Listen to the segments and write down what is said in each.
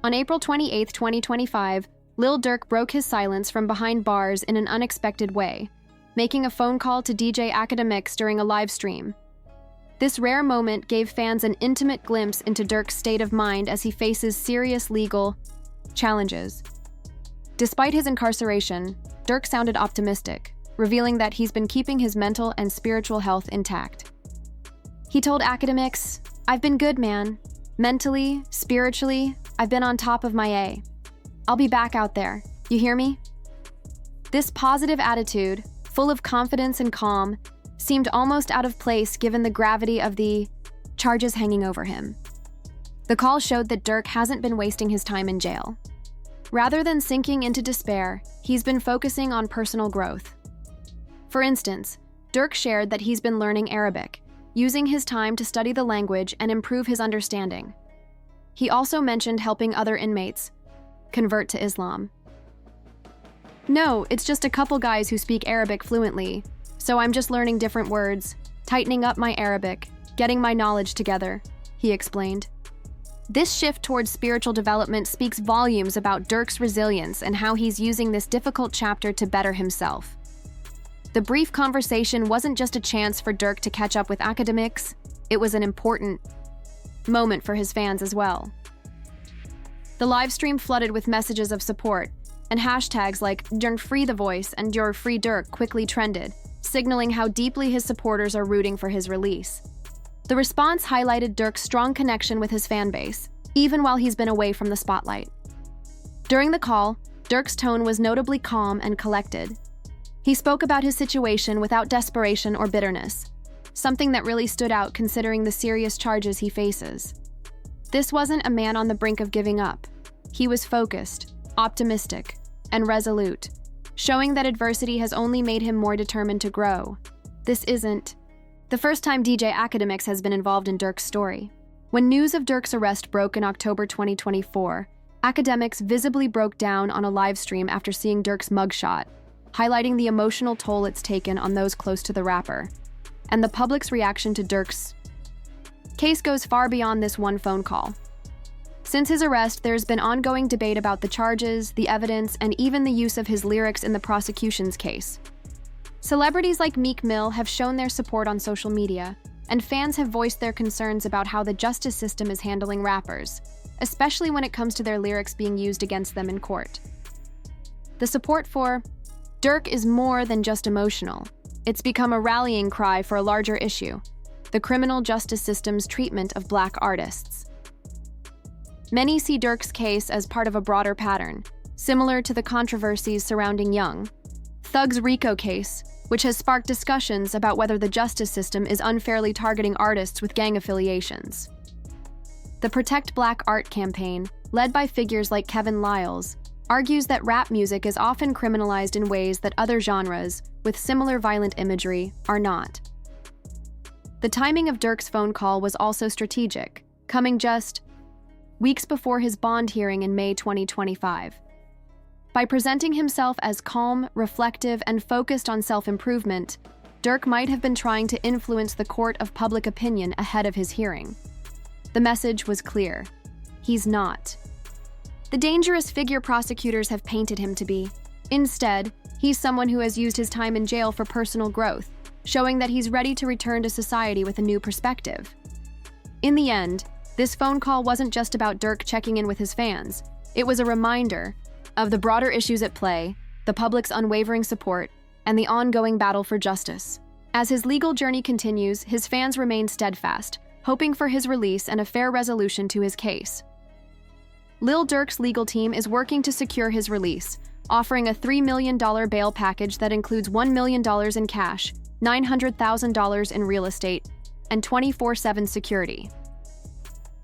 On April 28, 2025, Lil Durk broke his silence from behind bars in an unexpected way, making a phone call to DJ Akademiks during a live stream. This rare moment gave fans an intimate glimpse into Durk's state of mind as he faces serious legal challenges. Despite his incarceration, Durk sounded optimistic, revealing that he's been keeping his mental and spiritual health intact. He told Akademiks, "I've been good, man. Mentally, spiritually, I've been on top of my A. I'll be back out there. You hear me?" This positive attitude, full of confidence and calm, seemed almost out of place given the gravity of the charges hanging over him. The call showed that Durk hasn't been wasting his time in jail. Rather than sinking into despair, he's been focusing on personal growth. For instance, Durk shared that he's been learning Arabic, using his time to study the language and improve his understanding. He also mentioned helping other inmates convert to Islam. "No, it's just a couple guys who speak Arabic fluently, so I'm just learning different words, tightening up my Arabic, getting my knowledge together," he explained. This shift towards spiritual development speaks volumes about Durk's resilience and how he's using this difficult chapter to better himself. The brief conversation wasn't just a chance for Durk to catch up with Akademiks, it was an important moment for his fans as well. The live stream flooded with messages of support, and hashtags like "Durk Free the Voice" and "You're Free Durk" quickly trended, signaling how deeply his supporters are rooting for his release. The response highlighted Durk's strong connection with his fan base, even while he's been away from the spotlight. During the call, Durk's tone was notably calm and collected. He spoke about his situation without desperation or bitterness, something that really stood out considering the serious charges he faces. This wasn't a man on the brink of giving up. He was focused, optimistic, and resolute, showing that adversity has only made him more determined to grow. This isn't the first time DJ Akademiks has been involved in Durk's story. When news of Durk's arrest broke in October 2024, Akademiks visibly broke down on a live stream after seeing Durk's mugshot, highlighting the emotional toll it's taken on those close to the rapper. And the public's reaction to Durk's case goes far beyond this one phone call. Since his arrest, there's been ongoing debate about the charges, the evidence, and even the use of his lyrics in the prosecution's case. Celebrities like Meek Mill have shown their support on social media, and fans have voiced their concerns about how the justice system is handling rappers, especially when it comes to their lyrics being used against them in court. The support for Durk is more than just emotional. It's become a rallying cry for a larger issue: the criminal justice system's treatment of Black artists. Many see Durk's case as part of a broader pattern, similar to the controversies surrounding Young Thug's RICO case, which has sparked discussions about whether the justice system is unfairly targeting artists with gang affiliations. The Protect Black Art campaign, led by figures like Kevin Liles, argues that rap music is often criminalized in ways that other genres, with similar violent imagery, are not. The timing of Durk's phone call was also strategic, coming just weeks before his bond hearing in May 2025. By presenting himself as calm, reflective, and focused on self-improvement, Durk might have been trying to influence the court of public opinion ahead of his hearing. The message was clear: he's not the dangerous figure prosecutors have painted him to be. Instead, he's someone who has used his time in jail for personal growth, showing that he's ready to return to society with a new perspective. In the end, this phone call wasn't just about Durk checking in with his fans. It was a reminder of the broader issues at play, the public's unwavering support, and the ongoing battle for justice. As his legal journey continues, his fans remain steadfast, hoping for his release and a fair resolution to his case. Lil Durk's legal team is working to secure his release, offering a $3 million bail package that includes $1 million in cash, $900,000 in real estate, and 24/7 security.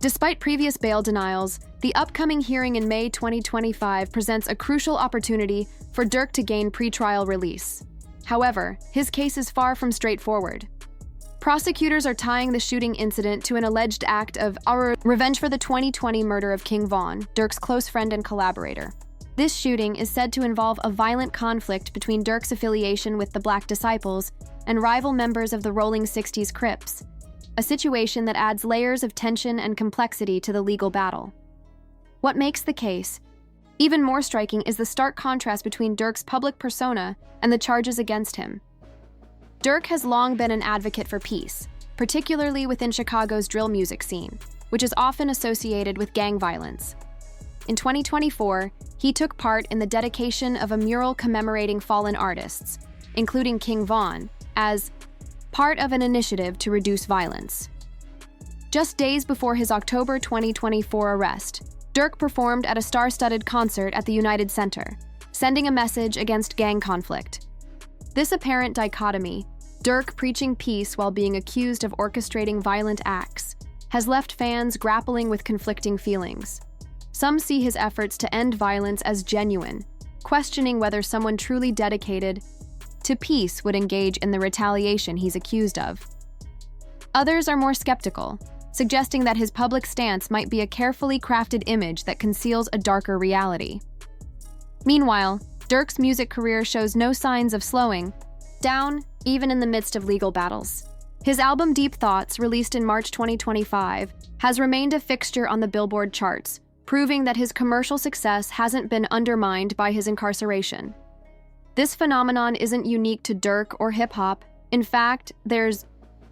Despite previous bail denials, the upcoming hearing in May 2025 presents a crucial opportunity for Durk to gain pretrial release. However, his case is far from straightforward. Prosecutors are tying the shooting incident to an alleged act of revenge for the 2020 murder of King Von, Durk's close friend and collaborator. This shooting is said to involve a violent conflict between Durk's affiliation with the Black Disciples and rival members of the Rolling 60s Crips, a situation that adds layers of tension and complexity to the legal battle. What makes the case even more striking is the stark contrast between Durk's public persona and the charges against him. Durk has long been an advocate for peace, particularly within Chicago's drill music scene, which is often associated with gang violence. In 2024, he took part in the dedication of a mural commemorating fallen artists, including King Von, as part of an initiative to reduce violence. Just days before his October 2024 arrest, Durk performed at a star-studded concert at the United Center, sending a message against gang conflict. This apparent dichotomy, Durk preaching peace while being accused of orchestrating violent acts, has left fans grappling with conflicting feelings. Some see his efforts to end violence as genuine, questioning whether someone truly dedicated to peace would engage in the retaliation he's accused of. Others are more skeptical, suggesting that his public stance might be a carefully crafted image that conceals a darker reality. Meanwhile, Durk's music career shows no signs of slowing down, even in the midst of legal battles. His album Deep Thoughts, released in March 2025, has remained a fixture on the Billboard charts, proving that his commercial success hasn't been undermined by his incarceration. This phenomenon isn't unique to Durk or hip-hop. In fact, there's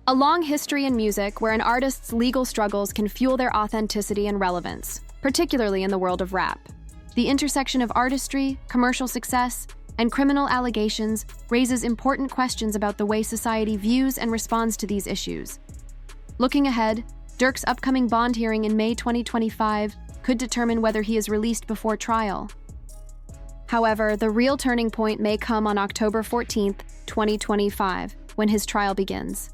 a long history in music where an artist's legal struggles can fuel their authenticity and relevance, particularly in the world of rap. The intersection of artistry, commercial success, and criminal allegations raises important questions about the way society views and responds to these issues. Looking ahead, Durk's upcoming bond hearing in May 2025 could determine whether he is released before trial. However, the real turning point may come on October 14, 2025, when his trial begins.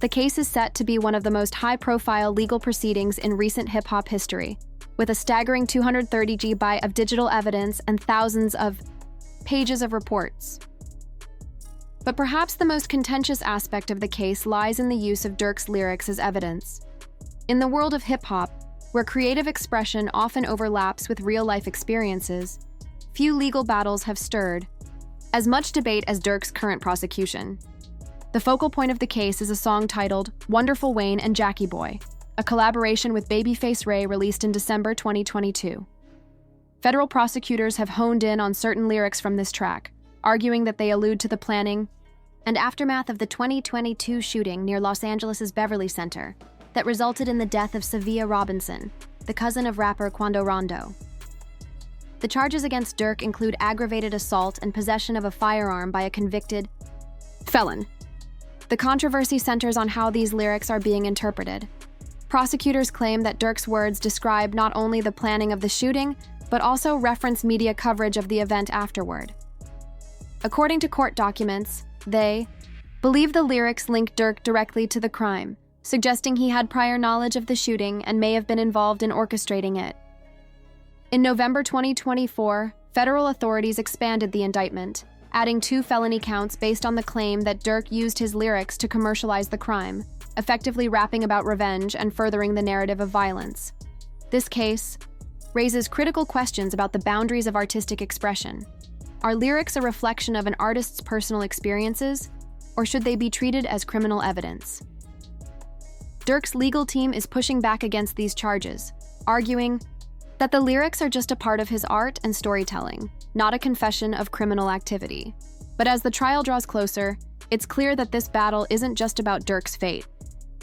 The case is set to be one of the most high-profile legal proceedings in recent hip-hop history, with a staggering 230 GB of digital evidence and thousands of pages of reports. But perhaps the most contentious aspect of the case lies in the use of Durk's lyrics as evidence. In the world of hip-hop, where creative expression often overlaps with real-life experiences, few legal battles have stirred as much debate as Durk's current prosecution. The focal point of the case is a song titled Wonderful Wayne and Jackie Boy, a collaboration with Babyface Ray released in December 2022. Federal prosecutors have honed in on certain lyrics from this track, arguing that they allude to the planning and aftermath of the 2022 shooting near Los Angeles' Beverly Center that resulted in the death of Saviay'a Robinson, the cousin of rapper Quando Rondo. The charges against Durk include aggravated assault and possession of a firearm by a convicted felon. The controversy centers on how these lyrics are being interpreted. Prosecutors claim that Durk's words describe not only the planning of the shooting, but also reference media coverage of the event afterward. According to court documents, they believe the lyrics link Durk directly to the crime, suggesting he had prior knowledge of the shooting and may have been involved in orchestrating it. In November 2024, federal authorities expanded the indictment, adding 2 felony counts based on the claim that Durk used his lyrics to commercialize the crime, effectively rapping about revenge and furthering the narrative of violence. This case raises critical questions about the boundaries of artistic expression. Are lyrics a reflection of an artist's personal experiences, or should they be treated as criminal evidence? Durk's legal team is pushing back against these charges, arguing that the lyrics are just a part of his art and storytelling, not a confession of criminal activity. But as the trial draws closer, it's clear that this battle isn't just about Durk's fate.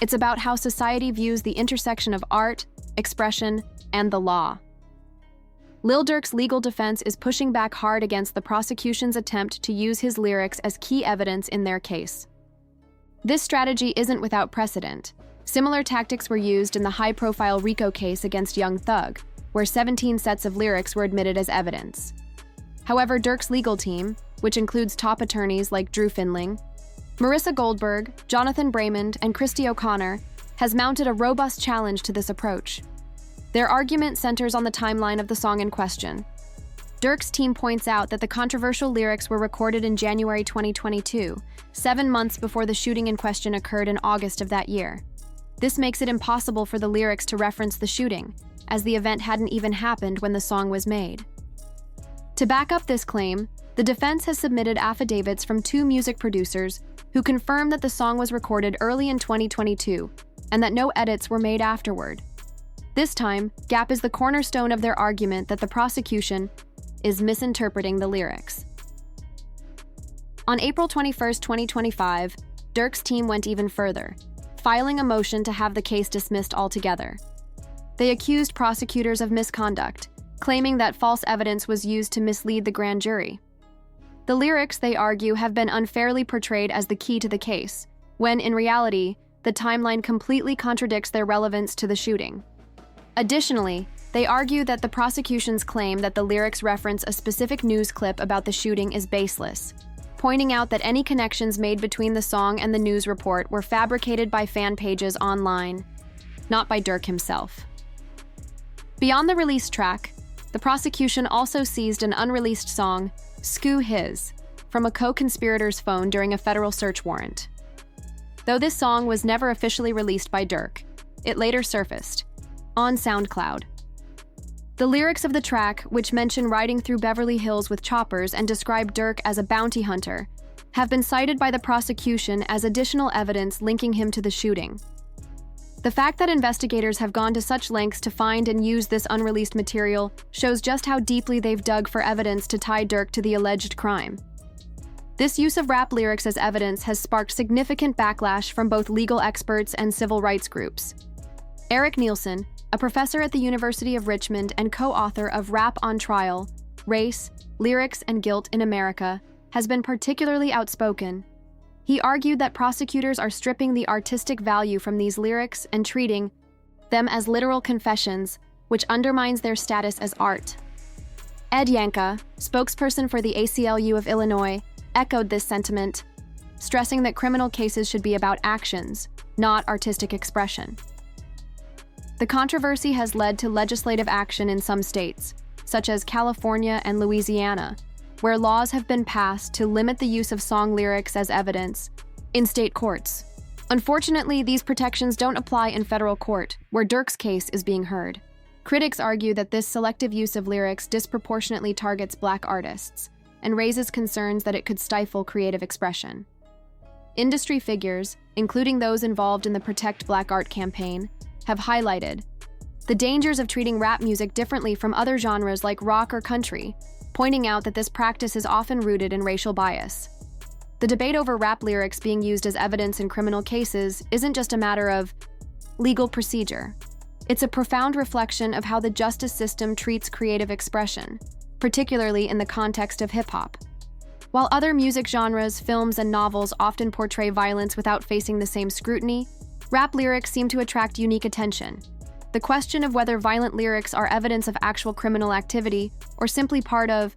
It's about how society views the intersection of art, expression, and the law. Lil Durk's legal defense is pushing back hard against the prosecution's attempt to use his lyrics as key evidence in their case. This strategy isn't without precedent. Similar tactics were used in the high-profile RICO case against Young Thug, where 17 sets of lyrics were admitted as evidence. However, Durk's legal team, which includes top attorneys like Drew Findling, Marissa Goldberg, Jonathin Brayman, and Christy O'Connor, has mounted a robust challenge to this approach. Their argument centers on the timeline of the song in question. Durk's team points out that the controversial lyrics were recorded in January 2022, 7 months before the shooting in question occurred in August of that year. This makes it impossible for the lyrics to reference the shooting, as the event hadn't even happened when the song was made. To back up this claim, the defense has submitted affidavits from 2 music producers who confirm that the song was recorded early in 2022 and that no edits were made afterward. This time, Gap is the cornerstone of their argument that the prosecution is misinterpreting the lyrics. On April 21, 2025, Durk's team went even further, filing a motion to have the case dismissed altogether. They accused prosecutors of misconduct, claiming that false evidence was used to mislead the grand jury. The lyrics, they argue, have been unfairly portrayed as the key to the case, when in reality, the timeline completely contradicts their relevance to the shooting. Additionally, they argue that the prosecution's claim that the lyrics reference a specific news clip about the shooting is baseless, pointing out that any connections made between the song and the news report were fabricated by fan pages online, not by Durk himself. Beyond the released track, the prosecution also seized an unreleased song, "Screw His," from a co-conspirator's phone during a federal search warrant. Though this song was never officially released by Durk, it later surfaced on SoundCloud. The lyrics of the track, which mention riding through Beverly Hills with choppers and describe Durk as a bounty hunter, have been cited by the prosecution as additional evidence linking him to the shooting. The fact that investigators have gone to such lengths to find and use this unreleased material shows just how deeply they've dug for evidence to tie Durk to the alleged crime. This use of rap lyrics as evidence has sparked significant backlash from both legal experts and civil rights groups. Eric Nielsen, a professor at the University of Richmond and co-author of Rap on Trial, Race, Lyrics, and Guilt in America, has been particularly outspoken. He argued that prosecutors are stripping the artistic value from these lyrics and treating them as literal confessions, which undermines their status as art. Ed Yanka, spokesperson for the ACLU of Illinois, echoed this sentiment, stressing that criminal cases should be about actions, not artistic expression. The controversy has led to legislative action in some states, such as California and Louisiana, where laws have been passed to limit the use of song lyrics as evidence in state courts. Unfortunately, these protections don't apply in federal court, where Durk's case is being heard. Critics argue that this selective use of lyrics disproportionately targets Black artists and raises concerns that it could stifle creative expression. Industry figures, including those involved in the Protect Black Art campaign, have highlighted the dangers of treating rap music differently from other genres like rock or country, pointing out that this practice is often rooted in racial bias. The debate over rap lyrics being used as evidence in criminal cases isn't just a matter of legal procedure. It's a profound reflection of how the justice system treats creative expression, particularly in the context of hip-hop. While other music genres, films, and novels often portray violence without facing the same scrutiny, rap lyrics seem to attract unique attention. The question of whether violent lyrics are evidence of actual criminal activity or simply part of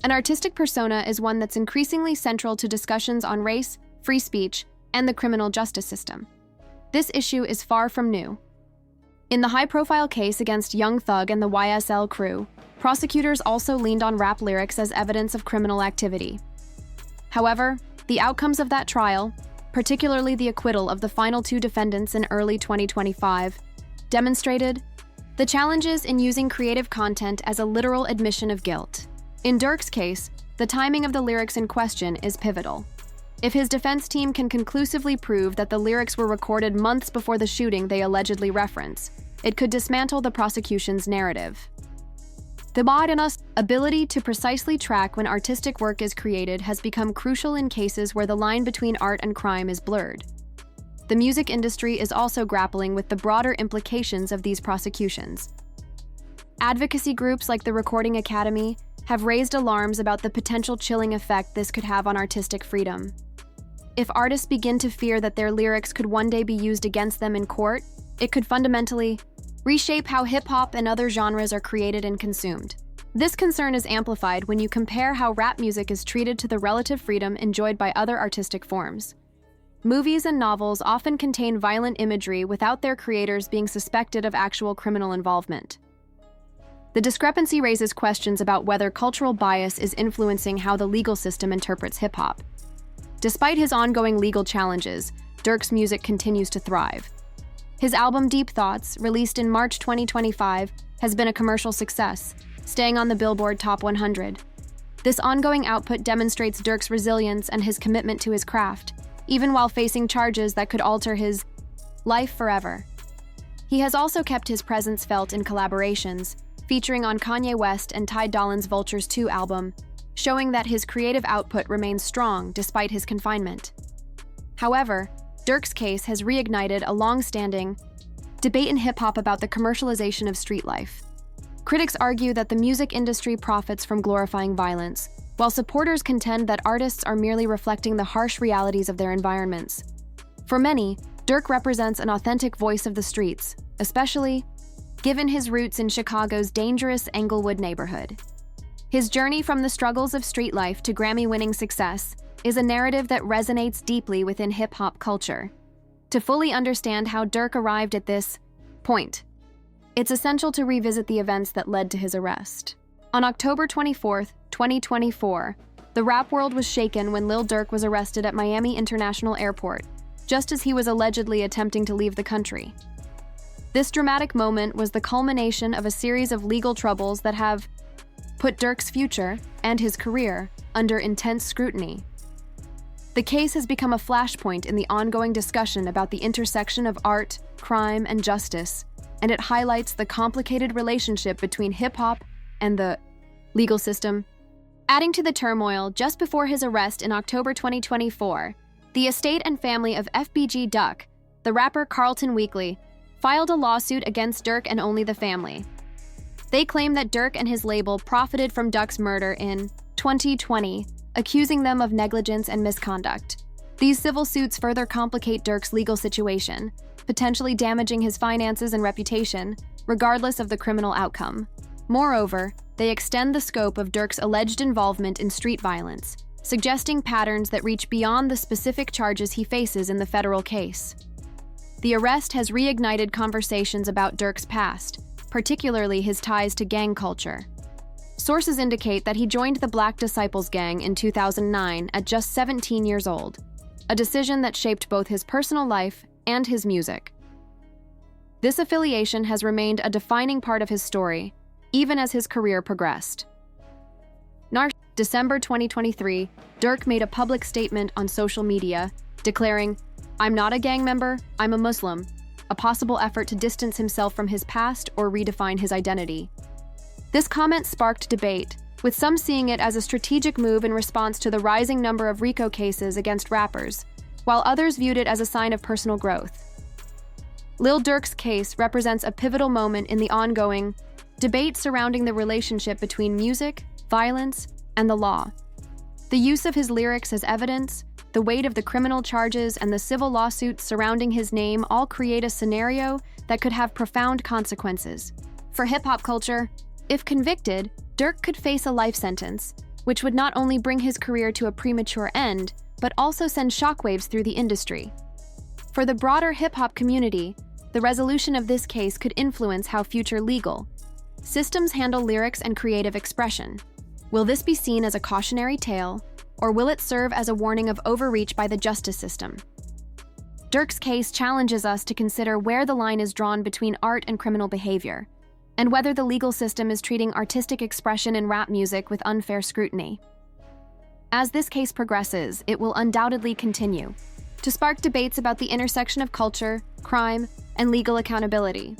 an artistic persona is one that's increasingly central to discussions on race, free speech, and the criminal justice system. This issue is far from new. In the high-profile case against Young Thug and the YSL crew, prosecutors also leaned on rap lyrics as evidence of criminal activity. However, the outcomes of that trial, particularly the acquittal of the final two defendants in early 2025, demonstrated the challenges in using creative content as a literal admission of guilt. In Durk's case, the timing of the lyrics in question is pivotal. If his defense team can conclusively prove that the lyrics were recorded months before the shooting they allegedly reference, it could dismantle the prosecution's narrative. The Biden ability to precisely track when artistic work is created has become crucial in cases where the line between art and crime is blurred. The music industry is also grappling with the broader implications of these prosecutions. Advocacy groups like the Recording Academy have raised alarms about the potential chilling effect this could have on artistic freedom. If artists begin to fear that their lyrics could one day be used against them in court, it could fundamentally reshape how hip-hop and other genres are created and consumed. This concern is amplified when you compare how rap music is treated to the relative freedom enjoyed by other artistic forms. Movies and novels often contain violent imagery without their creators being suspected of actual criminal involvement. The discrepancy raises questions about whether cultural bias is influencing how the legal system interprets hip-hop. Despite his ongoing legal challenges, Durk's music continues to thrive. His album Deep Thoughts, released in March 2025, has been a commercial success, staying on the Billboard Top 100. This ongoing output demonstrates Durk's resilience and his commitment to his craft, even while facing charges that could alter his life forever. He has also kept his presence felt in collaborations, featuring on Kanye West and Ty Dolla's Vultures 2 album, showing that his creative output remains strong despite his confinement. However, Durk's case has reignited a long-standing debate in hip-hop about the commercialization of street life. Critics argue that the music industry profits from glorifying violence, while supporters contend that artists are merely reflecting the harsh realities of their environments. For many, Durk represents an authentic voice of the streets, especially given his roots in Chicago's dangerous Englewood neighborhood. His journey from the struggles of street life to Grammy-winning success is a narrative that resonates deeply within hip-hop culture. To fully understand how Durk arrived at this point, it's essential to revisit the events that led to his arrest. On October 24, 2024, the rap world was shaken when Lil Durk was arrested at Miami International Airport, just as he was allegedly attempting to leave the country. This dramatic moment was the culmination of a series of legal troubles that have put Durk's future and his career under intense scrutiny. The case has become a flashpoint in the ongoing discussion about the intersection of art, crime, and justice, and it highlights the complicated relationship between hip-hop and the legal system. Adding to the turmoil, just before his arrest in October 2024, the estate and family of FBG Duck, the rapper Carlton Weekly, filed a lawsuit against Durk and only the family. They claim that Durk and his label profited from Duck's murder in 2020, accusing them of negligence and misconduct. These civil suits further complicate Durk's legal situation, potentially damaging his finances and reputation, regardless of the criminal outcome. Moreover, they extend the scope of Durk's alleged involvement in street violence, suggesting patterns that reach beyond the specific charges he faces in the federal case. The arrest has reignited conversations about Durk's past, particularly his ties to gang culture. Sources indicate that he joined the Black Disciples gang in 2009 at just 17 years old, a decision that shaped both his personal life and his music. This affiliation has remained a defining part of his story, even as his career progressed. December 2023, Durk made a public statement on social media, declaring, "I'm not a gang member, I'm a Muslim," a possible effort to distance himself from his past or redefine his identity. This comment sparked debate, with some seeing it as a strategic move in response to the rising number of RICO cases against rappers, while others viewed it as a sign of personal growth. Lil Durk's case represents a pivotal moment in the ongoing debate surrounding the relationship between music, violence, and the law. The use of his lyrics as evidence, the weight of the criminal charges, and the civil lawsuits surrounding his name all create a scenario that could have profound consequences. For hip-hop culture, if convicted, Durk could face a life sentence, which would not only bring his career to a premature end, but also send shockwaves through the industry. For the broader hip-hop community, the resolution of this case could influence how future legal systems handle lyrics and creative expression. Will this be seen as a cautionary tale, or will it serve as a warning of overreach by the justice system? Durk's case challenges us to consider where the line is drawn between art and criminal behavior, and whether the legal system is treating artistic expression in rap music with unfair scrutiny. As this case progresses, it will undoubtedly continue to spark debates about the intersection of culture, crime, and legal accountability.